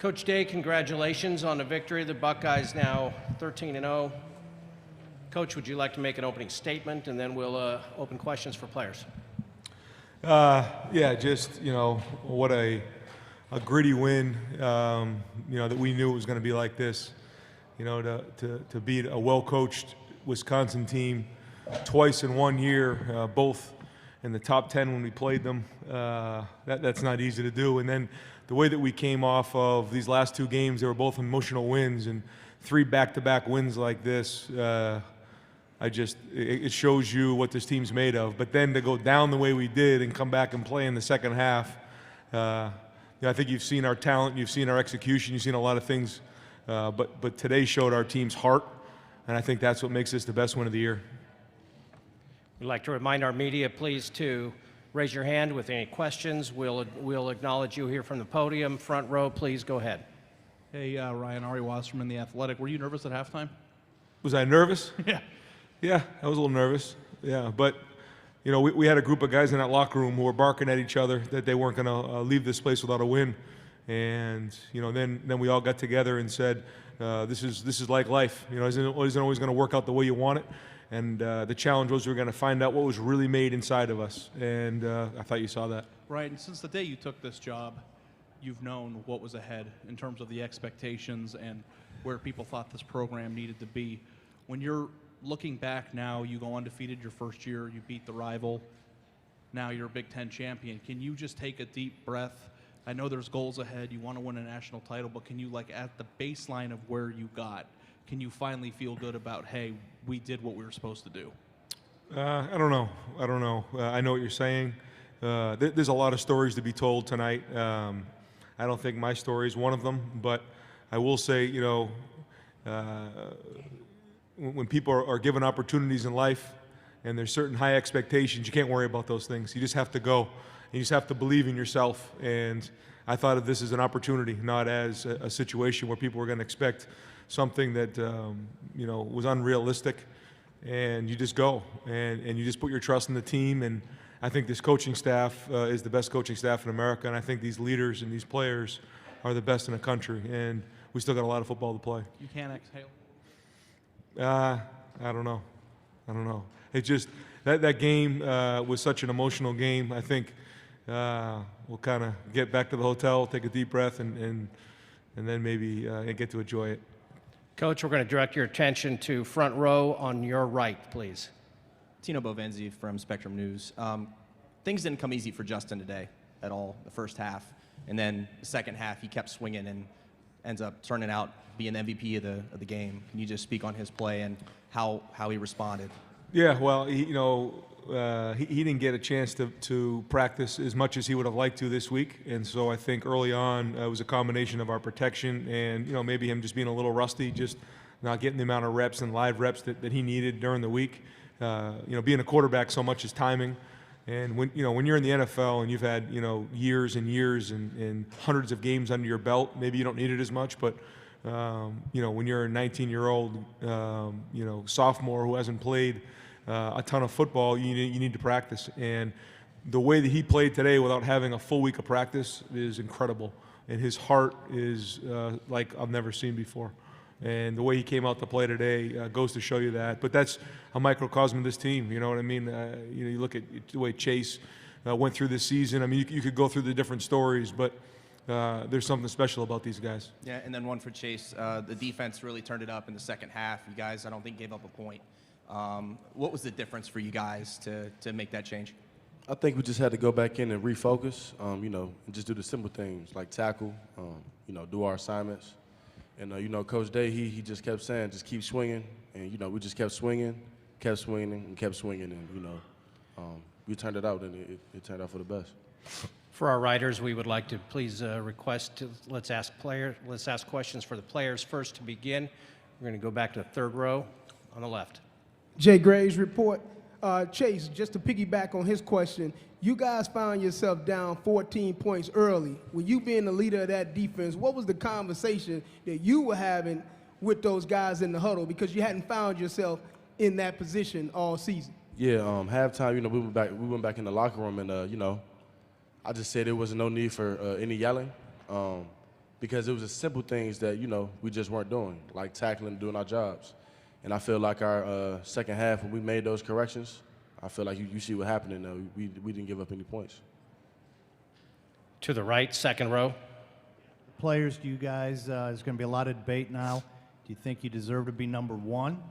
Coach Day, congratulations on the victory. The Buckeyes now 13-0. Coach, would you like to make an opening statement, and then we'll open questions for players? Yeah, just, what a gritty win, that we knew it was going to be like this. To beat a well-coached Wisconsin team twice in 1 year, both in the top 10 when we played them, that's not easy to do. And then the way that we came off of these last two games, they were both emotional wins, and 3 back-to-back wins like this, it shows you what this team's made of. But then to go down the way we did and come back and play in the second half, I think you've seen our talent, you've seen our execution, you've seen a lot of things, but today showed our team's heart, and I think that's what makes this the best win of the year. We'd like to remind our media, please, to raise your hand with any questions. We'll acknowledge you here from the podium. Front row, please go ahead. Hey, Ryan, Ari Wasserman, The Athletic. Were you nervous at halftime? Was I nervous? Yeah. Yeah, I was a little nervous. Yeah, but we had a group of guys in that locker room who were barking at each other that they weren't going to leave this place without a win, and then we all got together and said, this is like life. It isn't always going to work out the way you want it, and the challenge was we were going to find out what was really made inside of us, and I thought you saw that. Right, and since the day you took this job, you've known what was ahead in terms of the expectations and where people thought this program needed to be. When you're looking back now, you go undefeated your first year, you beat the rival, now you're a Big Ten champion. Can you just take a deep breath? I know there's goals ahead, you want to win a national title, but can you, at the baseline of where you got, can you finally feel good about, hey, we did what we were supposed to do? I don't know. I know what you're saying. There's a lot of stories to be told tonight. I don't think my story is one of them, but I will say, when people are given opportunities in life and there's certain high expectations, you can't worry about those things. You just have to go. You just have to believe in yourself. And I thought of this as an opportunity, not as a situation where people were going to expect something that was unrealistic. And you just go and you just put your trust in the team. And I think this coaching staff is the best coaching staff in America. And I think these leaders and these players are the best in the country. And we still got a lot of football to play. You can't exhale. I don't know. It just that game was such an emotional game. I think we'll kind of get back to the hotel, take a deep breath, and then maybe get to enjoy it. Coach, we're going to direct your attention to front row on your right, please. Tino Bovenzi from Spectrum News. Things didn't come easy for Justin today at all, the first half. And then the second half, he kept swinging and ends up turning out being the MVP of the game. Can you just speak on his play and how he responded? Yeah, well, he didn't get a chance to practice as much as he would have liked to this week, and so I think early on it was a combination of our protection and maybe him just being a little rusty, just not getting the amount of reps and live reps that he needed during the week. Being a quarterback, so much is timing. And when you're in the NFL and you've had years and years and hundreds of games under your belt, maybe you don't need it as much. But when you're a 19-year-old sophomore who hasn't played a ton of football, you need to practice. And the way that he played today without having a full week of practice is incredible. And his heart is like I've never seen before. And the way he came out to play today goes to show you that. But that's a microcosm of this team. You know what I mean? You look at the way Chase went through this season. I mean, you could go through the different stories, but there's something special about these guys. Yeah, and then one for Chase. The defense really turned it up in the second half. You guys, I don't think, gave up a point. What was the difference for you guys to make that change? I think we just had to go back in and refocus, and just do the simple things like tackle, do our assignments. And, Coach Day, he just kept saying, just keep swinging. And, we just kept swinging, and we turned it out, and it turned out for the best. For our writers, we would like to please request let's ask questions for the players first to begin. We're going to go back to the third row on the left. Jay Gray's report. Chase, just to piggyback on his question, you guys found yourself down 14 points early. When you being the leader of that defense, what was the conversation that you were having with those guys in the huddle, because you hadn't found yourself in that position all season? Yeah, halftime, we went back in the locker room, and I just said there was no need for any yelling. because it was the simple things that, you know, we just weren't doing, like tackling and doing our jobs. And I feel like our second half, when we made those corrections, I feel like you see what happened, and we didn't give up any points. To the right, second row. Players, do you guys, there's going to be a lot of debate now. Do you think you deserve to be number one?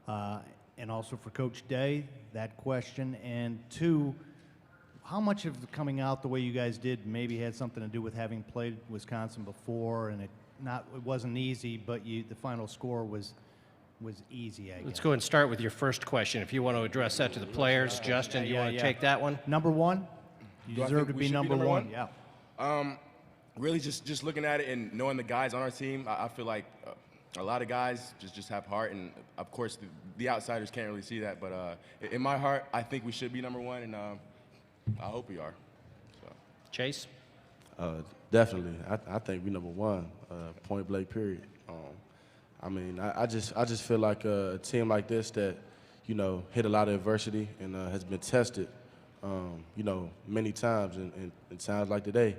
And also for Coach Day, that question. And two, how much of coming out the way you guys did maybe had something to do with having played Wisconsin before, and it wasn't easy, but the final score was easy, I guess. Let's go and start with your first question. If you want to address that to the players, Justin, you want to take that one? Number one? You Do I deserve think to we be should number one. Yeah. Really, just looking at it and knowing the guys on our team, I feel like a lot of guys just have heart, and of course the outsiders can't really see that. But in my heart, I think we should be number one, and I hope we are. So. Chase? Definitely. I think we number one, point blank, period. I mean, I just feel like a team like this that, you know, hit a lot of adversity and has been tested, you know, many times in times like today.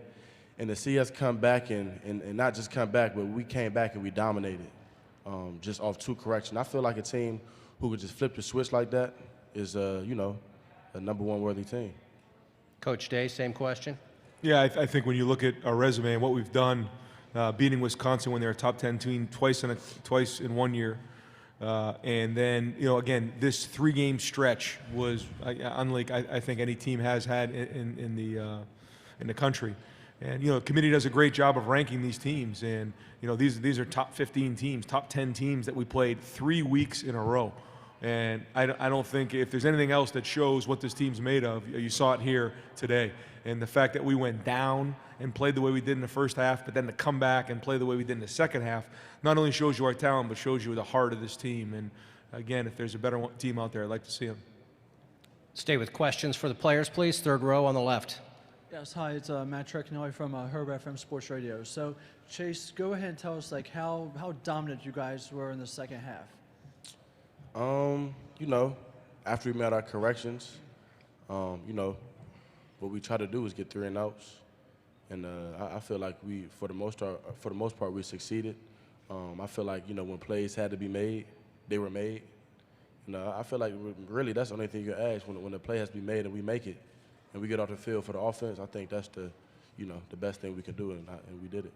And to see us come back and not just come back, but we came back and we dominated just off 2 corrections. I feel like a team who could just flip the switch like that is, you know, a number one worthy team. Coach Day, same question. Yeah, I think when you look at our resume and what we've done, beating Wisconsin when they're a top 10 team twice in 1 year, and then, you know, again, this 3-game stretch was unlike I think any team has had in the country. And, you know, the committee does a great job of ranking these teams. And, you know, these are top 15 teams, top 10 teams that we played 3 weeks in a row. And I don't think if there's anything else that shows what this team's made of, you saw it here today. And the fact that we went down and played the way we did in the first half, but then to come back and play the way we did in the second half, not only shows you our talent, but shows you the heart of this team. And, again, if there's a better team out there, I'd like to see them. Stay with questions for the players, please. Third row on the left. Yes, hi, it's Matt Treckinelli from Herb FM Sports Radio. So, Chase, go ahead and tell us like how dominant you guys were in the second half. You know, after we made our corrections, you know, what we try to do is get 3 and outs, and I feel like we, for the most part, we succeeded. I feel like, you know, when plays had to be made, they were made. You know, I feel like really that's the only thing you can ask when the play has to be made and we make it, and we get off the field for the offense. I think that's the best thing we can do, and we did it.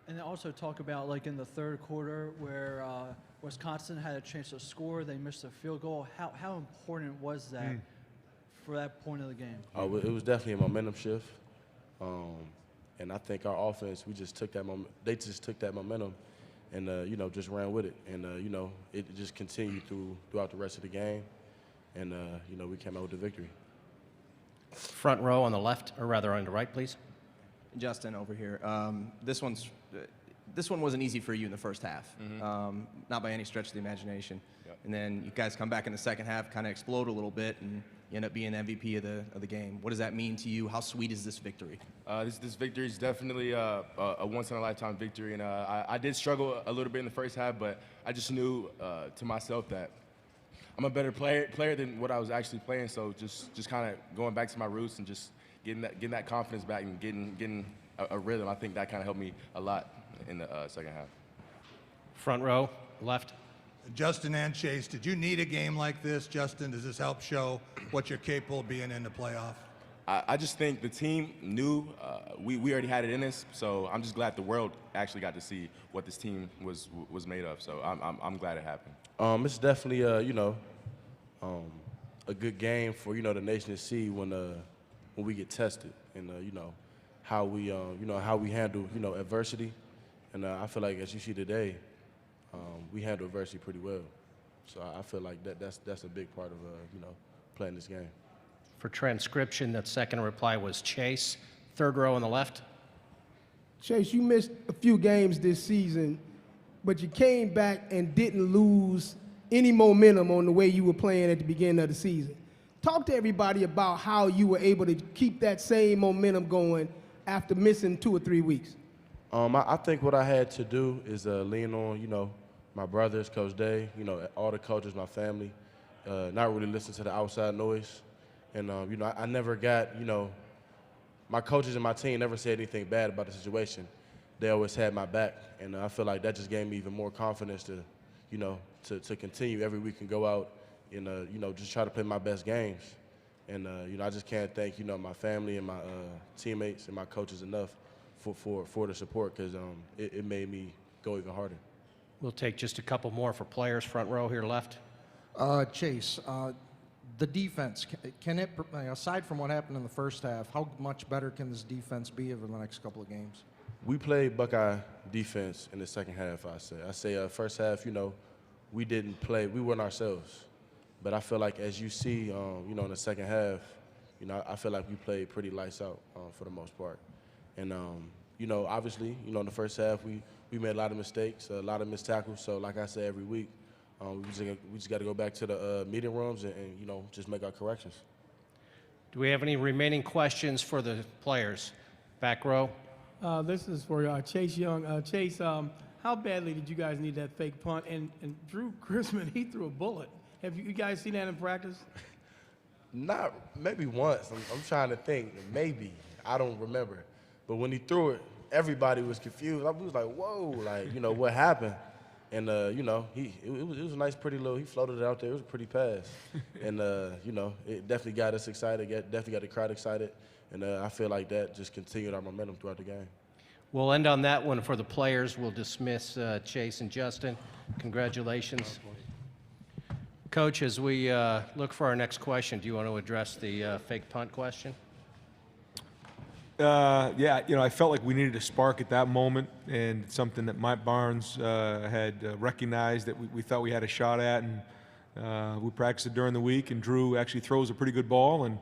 And then also talk about like in the third quarter where Wisconsin had a chance to score, they missed a field goal. How important was that for that point of the game? It was definitely a momentum shift, and I think our offense, we just took that they just took that momentum, and you know, just ran with it, and you know, it just continued throughout the rest of the game, and you know, we came out with the victory. Front row on the left, or rather on the right, please. Justin over here. This one wasn't easy for you in the first half, not by any stretch of the imagination. Yep. And then you guys come back in the second half, kind of explode a little bit, and you end up being MVP of the game. What does that mean to you? How sweet is this victory? This victory is definitely a once-in-a-lifetime victory, and I did struggle a little bit in the first half, but I just knew to myself that I'm a better player than what I was actually playing. So just kind of going back to my roots and just getting that confidence back and getting a rhythm. I think that kind of helped me a lot in the second half. Front row, left. Justin and Chase, did you need a game like this? Justin, does this help show what you're capable of being in the playoff? I just think the team knew we already had it in us, so I'm just glad the world actually got to see what this team was made of. So I'm glad it happened. It's definitely you know, a good game for, you know, the nation to see when we get tested, and you know, how we handle, you know, adversity, and I feel like, as you see today, we handle adversity pretty well. So I feel like that's a big part of you know, playing this game. For transcription, that second reply was Chase. Third row on the left. Chase, you missed a few games this season, but you came back and didn't lose any momentum on the way you were playing at the beginning of the season. Talk to everybody about how you were able to keep that same momentum going after missing 2 or 3 weeks. I think what I had to do is lean on, you know, my brothers, Coach Day, you know, all the coaches, my family, not really listen to the outside noise. And, you know, I never got, you know, my coaches and my team never said anything bad about the situation. they always had my back, and I feel like that just gave me even more confidence to, you know, to continue every week and go out and, you know, just try to play my best games. And, you know, I just can't thank, you know, my family and my teammates and my coaches enough for the support, because it made me go even harder. We'll take just a couple more for players, front row here left. Chase, the defense, can it, aside from what happened in the first half, how much better can this defense be over the next couple of games? We played Buckeye defense in the second half, I say. I say first half, you know, we didn't play, we weren't ourselves. But I feel like as you see, you know, in the second half, you know, I feel like we played pretty lights out for the most part. And, you know, obviously, you know, in the first half, we made a lot of mistakes, a lot of missed tackles. So like I say every week, we just got to go back to the meeting rooms and, you know, just make our corrections. Do we have any remaining questions for the players? Back row. This is for Chase Young. Chase, how badly did you guys need that fake punt? And Drew Chrisman, he threw a bullet. Have you guys seen that in practice? Not maybe once. I'm trying to think. Maybe. I don't remember. But when he threw it, everybody was confused. I was like, whoa, like, you know, what happened? And, you know, it was a nice, pretty little, he floated it out there. It was a pretty pass. And, you know, it definitely got us excited, definitely got the crowd excited. And I feel like that just continued our momentum throughout the game. We'll end on that one for the players. We'll dismiss Chase and Justin. Congratulations. Coach, as we look for our next question, do you want to address the fake punt question? Yeah, you know, I felt like we needed a spark at that moment, and something that Mike Barnes had recognized that we thought we had a shot at, and we practiced it during the week, and Drew actually throws a pretty good ball, and,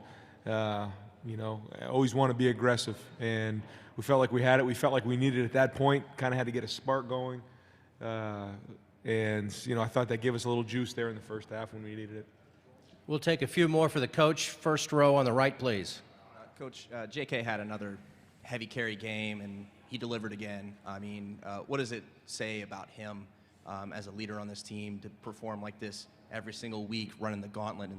you know, I always want to be aggressive, and we felt like we had it. We felt like we needed it at that point, kind of had to get a spark going, and, you know, I thought that gave us a little juice there in the first half when we needed it. We'll take a few more for the coach. First row on the right, please. Coach, J.K. had another heavy carry game, and he delivered again. I mean, what does it say about him as a leader on this team to perform like this every single week, running the gauntlet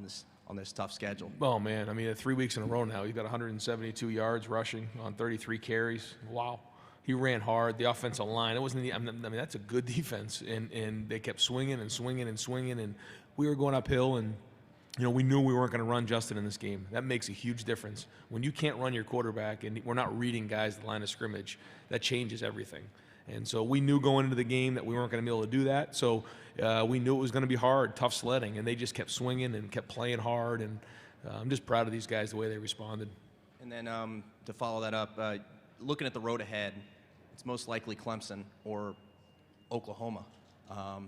on this tough schedule? Oh, man. I mean, 3 weeks in a row now, he's got 172 yards rushing on 33 carries. Wow. He ran hard. The offensive line, it wasn't. I mean, that's a good defense, and they kept swinging and swinging and swinging, and we were going uphill, and you know, we knew we weren't going to run Justin in this game. That makes a huge difference. When you can't run your quarterback and we're not reading guys the line of scrimmage, that changes everything. And so we knew going into the game that we weren't going to be able to do that. So we knew it was going to be hard, tough sledding, and they just kept swinging and kept playing hard. And I'm just proud of these guys, the way they responded. And then to follow that up, looking at the road ahead, it's most likely Clemson or Oklahoma,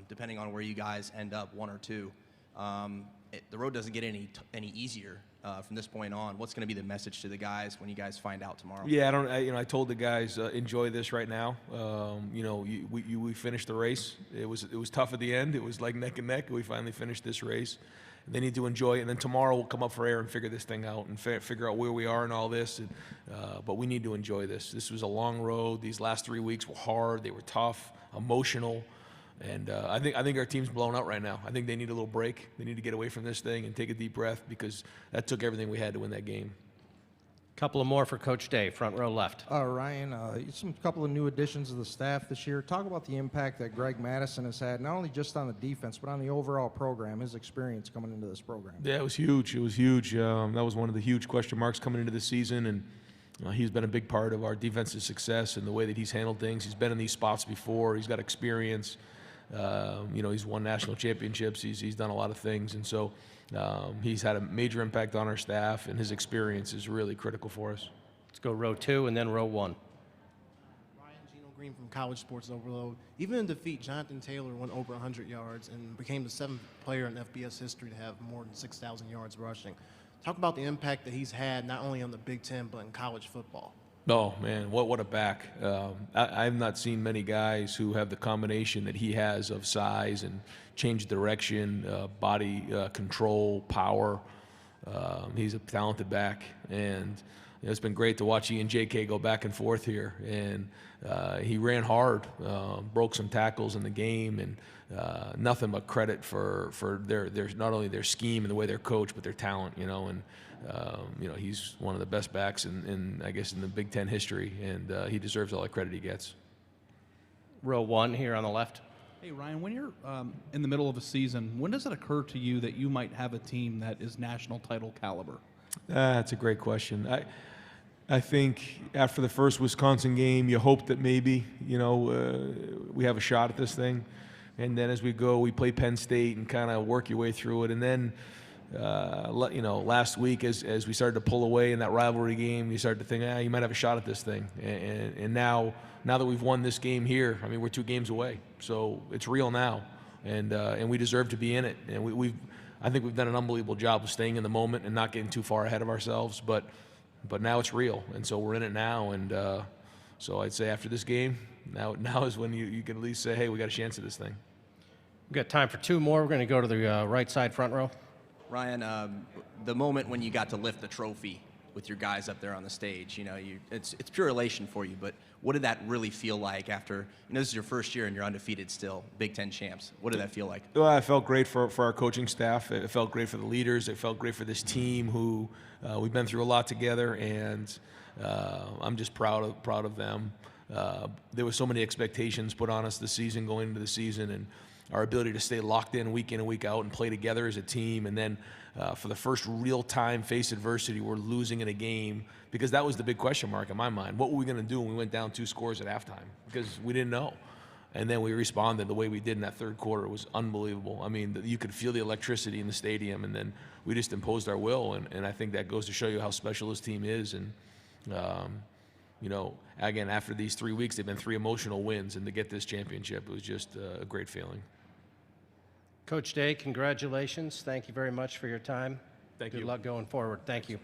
depending on where you guys end up, 1 or 2. The road doesn't get any easier from this point on. What's going to be the message to the guys when you guys find out tomorrow? Yeah, I told the guys enjoy this right now. You know, we finished the race. It was tough at the end. It was like neck and neck. We finally finished this race. They need to enjoy it, and then tomorrow we'll come up for air and figure this thing out and figure out where we are and all this. And, but we need to enjoy this. This was a long road. These last 3 weeks were hard. They were tough, emotional. And I think our team's blown out right now. I think they need a little break. They need to get away from this thing and take a deep breath, because that took everything we had to win that game. Couple of more for Coach Day, front row left. Ryan, some couple of new additions to the staff this year. Talk about the impact that Greg Madison has had, not only just on the defense, but on the overall program, his experience coming into this program. Yeah, it was huge. It was huge. That was one of the huge question marks coming into the season, and he's been a big part of our defensive success and the way that he's handled things. He's been in these spots before. He's got experience. You know, he's won national championships. He's done a lot of things, and so he's had a major impact on our staff, and his experience is really critical for us. Let's go row 2 and then row 1. Ryan Gino Green from College Sports Overload. Even in defeat, Jonathan Taylor went over 100 yards and became the 7th player in FBS history to have more than 6,000 yards rushing. Talk about the impact that he's had not only on the Big Ten but in college football. Oh, man, what a back. I've not seen many guys who have the combination that he has of size and change direction, body control, power. He's a talented back, and you know, it's been great to watch he and J.K. go back and forth here. And he ran hard, broke some tackles in the game, and nothing but credit for their not only their scheme and the way they're coached, but their talent, you know. And you know, he's one of the best backs in I guess in the Big Ten history, and he deserves all the credit he gets. Row 1 here on the left. Hey, Ryan, when you're in the middle of a season, when does it occur to you that you might have a team that is national title caliber? That's a great question. I think after the first Wisconsin game, you hope that maybe, we have a shot at this thing. And then as we go, we play Penn State and kind of work your way through it. And then, last week as we started to pull away in that rivalry game, you started to think, you might have a shot at this thing. And now that we've won this game here, I mean, we're 2 games away. So it's real now. And we deserve to be in it. And I think we've done an unbelievable job of staying in the moment and not getting too far ahead of ourselves. But now it's real, and so we're in it now. And so I'd say after this game, now is when you can at least say, hey, we got a chance at this thing. We've got time for 2 more. We're going to go to the right side front row. Ryan, the moment when you got to lift the trophy with your guys up there on the stage, it's pure elation for you. But what did that really feel like after? This is your first year and you're undefeated still, Big Ten champs. What did that feel like? Well, it felt great for our coaching staff. It felt great for the leaders. It felt great for this team who we've been through a lot together, and I'm just proud of them. There were so many expectations put on us this season, going into the season, and our ability to stay locked in and week out and play together as a team. And then for the first real time face adversity, we're losing in a game, because that was the big question mark in my mind. What were we going to do when we went down 2 scores at halftime? Because we didn't know. And then we responded the way we did in that third quarter. It was unbelievable. I mean, you could feel the electricity in the stadium, and then we just imposed our will. And I think that goes to show you how special this team is. And, again, after these 3 weeks, they've been 3 emotional wins. And to get this championship, it was just a great feeling. Coach Day, congratulations. Thank you very much for your time. Thank you. Good luck going forward. Thank you.